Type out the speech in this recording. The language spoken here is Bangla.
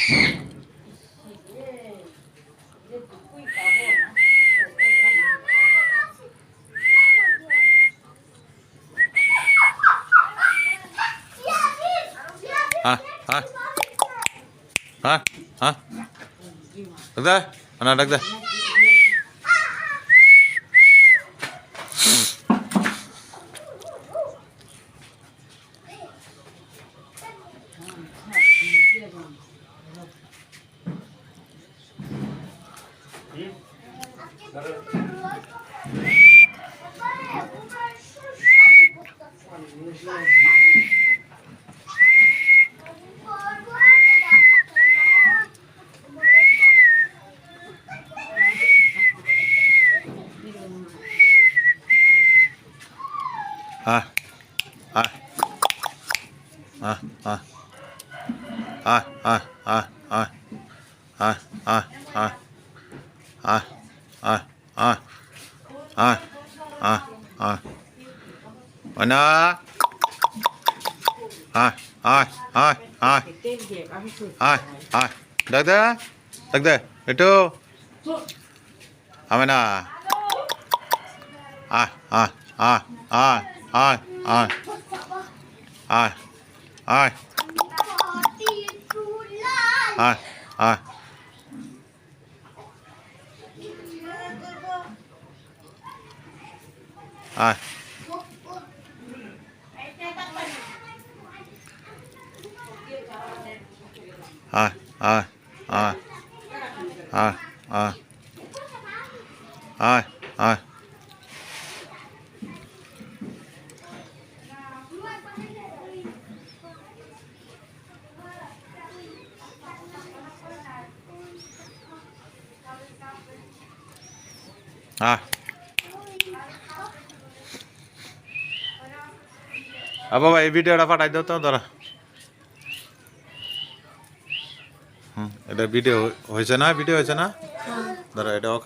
হ্যাঁ হ্যাঁ হ্যাঁ হ্যাঁ ডাক দে না ডাক দে হ্যাঁ হ্যাঁ হ্যাঁ হ্যাঁ হ্যাঁ হ্যাঁ হ্যাঁ হ্যাঁ হ্যাঁ হ্যাঁ হ্যাঁ হ্যাঁ হ্যাঁ হ্যাঁ হ্যাঁ হ্যাঁ হ্যাঁ Mana? Hai, hai, hai, hai, hai, hai. Dak deh, itu. Mana? Hai, hai, hai, hai, hai, hai, hai, hai, hai, hai. Hai. Hai, hai, hai, hai, hai, hai, hai. Hai. Apa Pak, ভিডিওটা পাঠাই দাও তো ধরো। এটা ভিডিও হয়েছে না? ধরো এটা